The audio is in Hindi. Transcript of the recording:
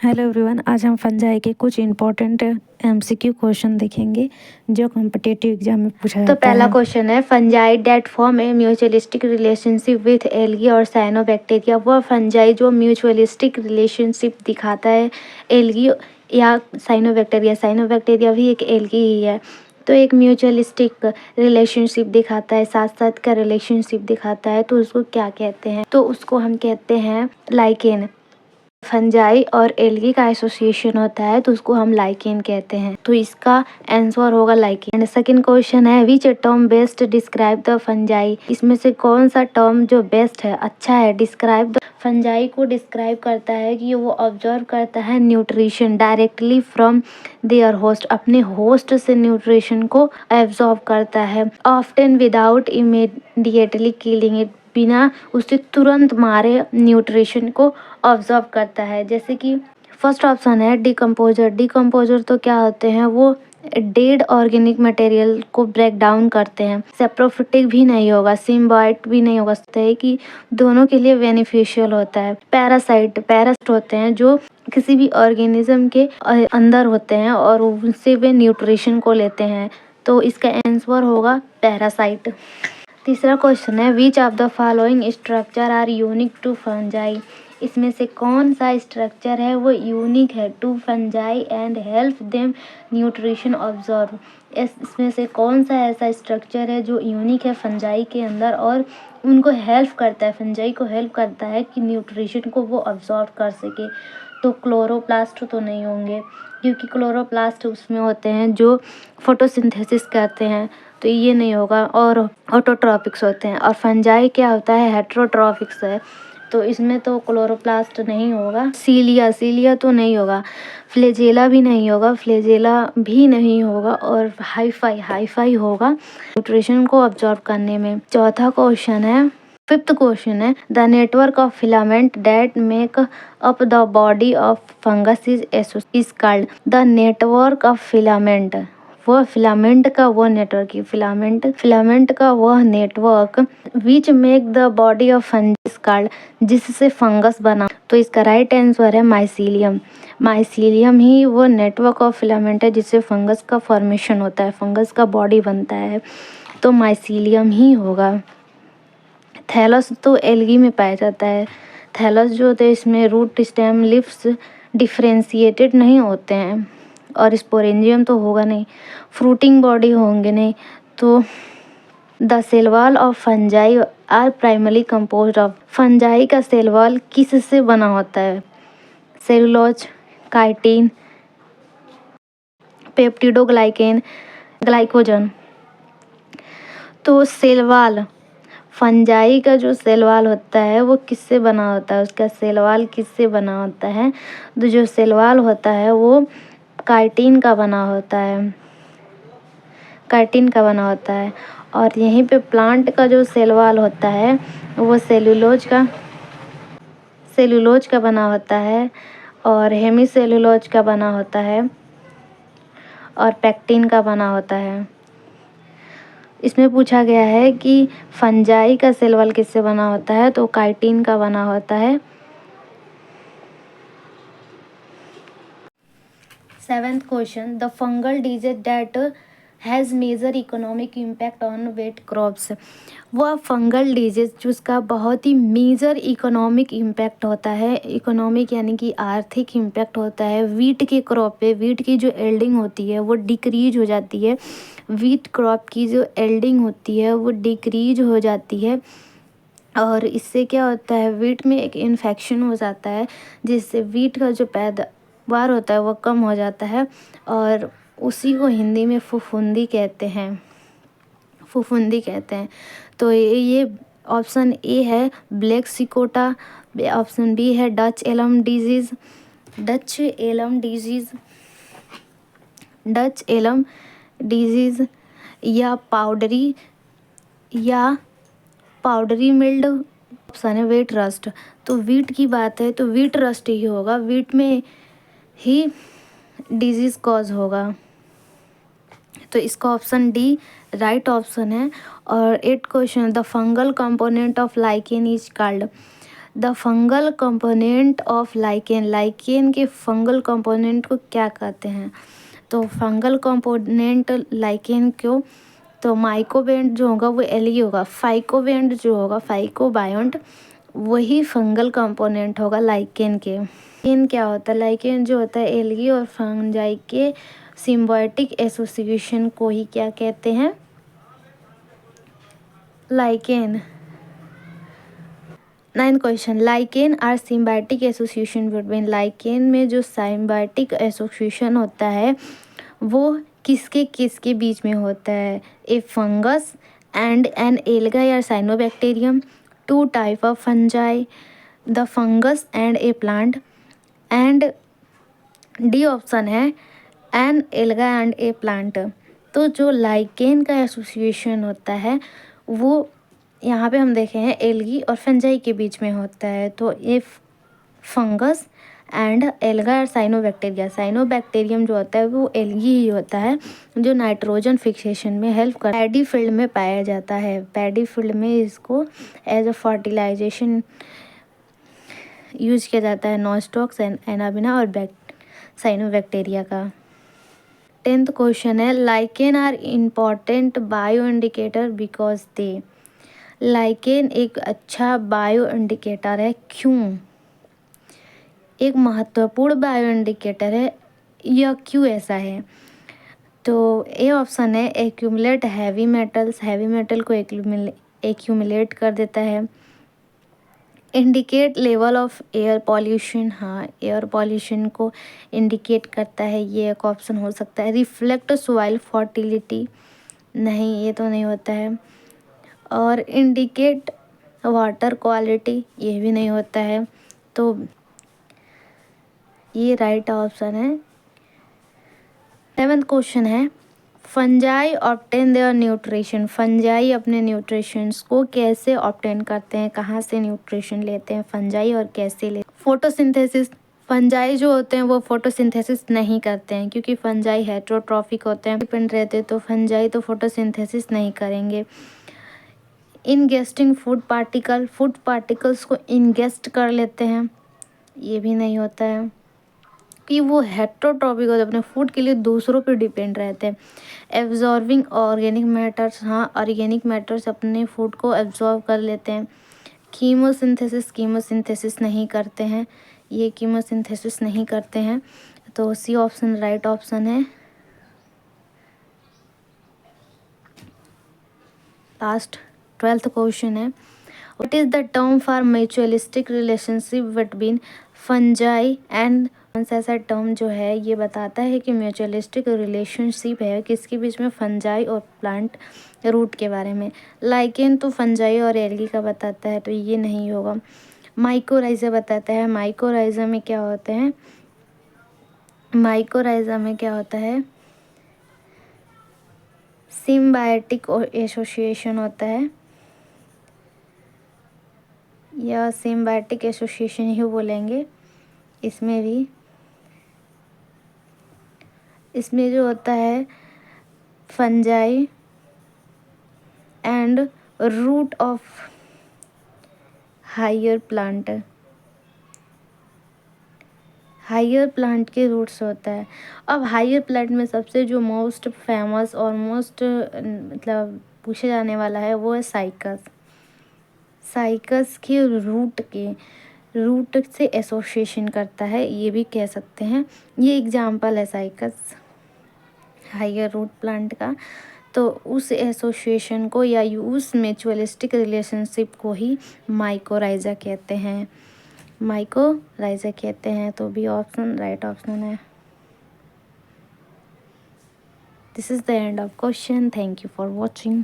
हेलो एवरीवन, आज हम फंजाई के कुछ इंपॉर्टेंट एमसीक्यू क्वेश्चन देखेंगे जो कॉम्पिटिटिव एग्जाम में पूछा जाता तो है। पहला क्वेश्चन है, fungi that form a mutualistic relationship with algae और साइनोबैक्टीरिया। वह फंजाई जो म्यूचुअलिस्टिक रिलेशनशिप दिखाता है एल्गी या साइनोबैक्टीरिया भी एक एल्गी ही है। तो एक म्यूचुअलिस्टिक रिलेशनशिप दिखाता है, साथ साथ का रिलेशनशिप दिखाता है, तो उसको क्या कहते हैं? तो उसको हम कहते हैं लाइकेन। फंजाई और एल्गी का एसोसिएशन होता है तो उसको हम लाइकेन कहते हैं। तो इसका आंसर होगा लाइकेन। एंड सेकंड क्वेश्चन है, which term best describe the fungi. इसमें से कौन सा टर्म जो बेस्ट है, अच्छा है, डिस्क्राइब द फंजाई को डिस्क्राइब करता है कि वो ऑब्जर्व करता है nutrition directly from there host, अपने होस्ट से न्यूट्रिशन को एब्जॉर्ब करता है, often without immediately killing it, बिना उसे तुरंत मारे न्यूट्रिशन को ऑब्जर्व करता है। जैसे कि फर्स्ट ऑप्शन है डिकम्पोजर। डिकम्पोजर तो क्या होते हैं, वो डेड ऑर्गेनिक मटेरियल को ब्रेक डाउन करते हैं। सेप्रोफिटिक भी नहीं होगा, सिम्बायोट भी नहीं होगा, है कि दोनों के लिए बेनिफिशियल होता है। पैरासाइट होते हैं जो किसी भी ऑर्गेनिज्म के अंदर होते हैं और उनसे वे न्यूट्रिशन को लेते हैं। तो इसका आंसर होगा पैरासाइट। तीसरा क्वेश्चन है, which of the following structure are unique to fungi. इसमें से कौन सा स्ट्रक्चर है वो यूनिक है to fungi and help them nutrition observe. इसमें से कौन सा ऐसा स्ट्रक्चर है जो यूनिक है फंजाई के अंदर और उनको हेल्प करता है, फंजाई को हेल्प करता है कि न्यूट्रिशन को वो ऑब्जर्व कर सके। तो क्लोरोप्लास्ट तो नहीं होंगे, क्योंकि क्लोरोप्लास्ट उसमें होते हैं जो फोटोसिंथेसिस करते हैं, तो ये नहीं होगा। और ऑटोट्रॉपिक्स होते हैं, और फंजाई क्या होता है, हेट्रोट्रॉपिक्स है, तो इसमें तो क्लोरोप्लास्ट नहीं होगा। सीलिया तो नहीं होगा, फ्लेजेला भी नहीं होगा, और हाईफाई होगा न्यूट्रिशन को ऑब्जर्व करने में। चौथा क्वेश्चन है, फिफ्थ क्वेश्चन है, the network of filament that make up the body of fungus is called. The network of filament, वह फिलामेंट का वह network which make the body of fungus called, जिससे फंगस बना। तो इसका राइट आंसर है माइसीलियम। माइसीलियम ही वो नेटवर्क ऑफ फिलामेंट है जिससे फंगस का फॉर्मेशन होता है, फंगस का बॉडी बनता है, तो माइसीलियम ही होगा। थैलस तो एल्गी में पाया जाता है। थैलस जो होते हैं इसमें रूट स्टेम लीव्स डिफ्रेंशिएटेड नहीं होते हैं, और स्पोरेंजियम तो होगा नहीं, फ्रूटिंग बॉडी होंगे नहीं। तो the cell wall of fungi are primary composed of. Fungi का सेल वॉल किस से बना होता है? Cellulose, chitin, peptidoglycan, glycogen. तो सेल वॉल, फंजाई का जो सेल वॉल होता है वो किससे बना होता है, उसका सेल वॉल किससे बना होता है? तो जो सेल वॉल होता है वो काइटिन का बना होता है, और यहीं पे प्लांट का जो सेल वॉल होता है वो सेलुलोज का बना होता है, और हेमी सेलुलोज का बना होता है, और पैक्टिन का बना होता है। इसमें पूछा गया है कि फंजाई का सेल वॉल किससे बना होता है, तो काइटिन का बना होता है। Seventh question, the fungal disease that has major economic impact on wheat crops. वह फंगल डिजीज जिसका बहुत ही मेजर इकोनॉमिक इम्पैक्ट होता है, इकोनॉमिक यानी कि आर्थिक इम्पैक्ट होता है वीट के क्रॉप पे। वीट की जो एल्डिंग होती है वो डिक्रीज हो जाती है, वीट क्रॉप की जो एल्डिंग होती है वो डिक्रीज हो जाती है, और इससे क्या होता है, वीट में एक इन्फेक्शन हो जाता है जिससे वीट का जो पैदावार होता है वो कम हो जाता है, और उसी को हिंदी में फफूंदी कहते हैं। तो ये ऑप्शन ए है ब्लैक सिकोटा, ऑप्शन बी है डच एलम डिजीज, या पाउडरी मिल्ड, ऑप्शन है वीट रस्ट। तो वीट की बात है तो वीट रस्ट ही होगा, वीट में ही डिजीज कॉज होगा, तो इसका ऑप्शन डी राइट ऑप्शन है। और 8 question, the fungal component of lichen is called. The fungal component of lichen, lichen के फंगल कंपोनेंट को क्या कहते हैं? तो फंगल कंपोनेंट लाइकेन क्यों, तो माइकोबैंड जो होगा वो एलगी होगा, फाइकोबैंड जो होगा फाइकोबायोंट वही फंगल कंपोनेंट होगा लाइकेन के। लाइकेन क्या होता है? लाइकेन जो होता है एलगी और फंजाई के सिम्बायोटिक एसोसिएशन को ही क्या कहते हैं? Lichen. 9th question, lichen are symbiotic association between, lichen में जो सिम्बायोटिक एसोसिएशन होता है वो किसके किसके बीच में होता है? A fungus and an alga या cyanobacterium, two type of fungi, the fungus and a plant, and D option है an alga and a plant. तो जो लाइकेन का एसोसिएशन होता है वो यहाँ पे हम देखे हैं एल्गी और फंजाई के बीच में होता है, तो ये फंगस एंड एल्गा और साइनोबैक्टीरिया, साइनोबैक्टीरियम जो होता है वो एल्गी ही होता है जो नाइट्रोजन फिक्सेशन में हेल्प कर, पैडी फील्ड में पाया जाता है, पैडी फील्ड में इसको एज अ फर्टिलाइजेशन यूज किया जाता है, नॉस्टॉक्स एंड एनाबिना और साइनोबैक्टीरिया का। 10th क्वेश्चन है, lichen are important bio indicator because they, lichen एक अच्छा बायो इंडिकेटर है क्यों? एक महत्वपूर्ण बायो इंडिकेटर है, यह क्यों ऐसा है? तो ए ऑप्शन है accumulate heavy metals, heavy metal को एक्यूमुलेट कर देता है, indicate level of air pollution, हाँ एयर पॉल्यूशन को इंडिकेट करता है, ये एक ऑप्शन हो सकता है, रिफ्लेक्ट सॉइल फर्टिलिटी, नहीं ये तो नहीं होता है, और इंडिकेट वाटर क्वालिटी, ये भी नहीं होता है, तो ये राइट ऑप्शन है। 7th क्वेश्चन है, fungi obtain their nutrition, fungi अपने न्यूट्रिशंस को कैसे ऑब्टेन करते हैं, कहाँ से न्यूट्रिशन लेते हैं फंजाई और कैसे लेते हैं? फोटोसिंथेसिस, फंजाई जो होते हैं वो फोटोसिंथेसिस नहीं करते हैं क्योंकि फंजाई हेटेरोट्रॉफिक होते हैं, डिपेंड रहते हैं, तो फंजाई तो फोटोसिंथेसिस नहीं करेंगे। इनगेस्टिंग फूड पार्टिकल्स को इनगेस्ट कर लेते हैं, ये भी नहीं होता है कि वो हेटेरोट्रॉफिक होते हैं, अपने फूड के लिए दूसरों पे डिपेंड रहते हैं। एब्जॉर्बिंग ऑर्गेनिक मैटर्स, हाँ ऑर्गेनिक मैटर्स अपने फूड को एब्जॉर्ब कर लेते हैं। कीमोसिंथेसिस नहीं करते हैं, ये कीमोसिंथेसिस नहीं करते हैं, तो सी ऑप्शन राइट ऑप्शन है। लास्ट 12th क्वेश्चन है, what is the term for mutualistic relationship between fungi and, कौन सा ऐसा टर्म जो है ये बताता है कि म्यूचुअलिस्टिक रिलेशनशिप है किसके बीच में? फंजाई और प्लांट रूट के बारे में। लाइकेन तो फंजाई और एल्गी का बताता है, तो ये नहीं होगा। माइकोराइजा बताता है, माइकोराइजा में क्या होता है? माइकोराइजा में क्या होता है? सिम्बायोटिक एसोसिएशन होता है, या सिम्बायोटिक एसोसिएशन ही बोलेंगे। इसमें भी, इसमें जो होता है fungi and root of higher plant, higher plant के रूट्स होता है। अब हायर प्लांट में सबसे जो मोस्ट फेमस और मोस्ट मतलब पूछे जाने वाला है वो है साइकस, साइकस के रूट से एसोसिएशन करता है, ये भी कह सकते हैं, ये एग्जाम्पल है साइकस हायर रूट प्लांट का। तो उस एसोसिएशन को या उस म्यूचुअलिस्टिक रिलेशनशिप को ही माइकोराइजा कहते हैं, माइकोराइजा कहते हैं, तो बी ऑप्शन राइट ऑप्शन है। This is the end of question, thank you for watching.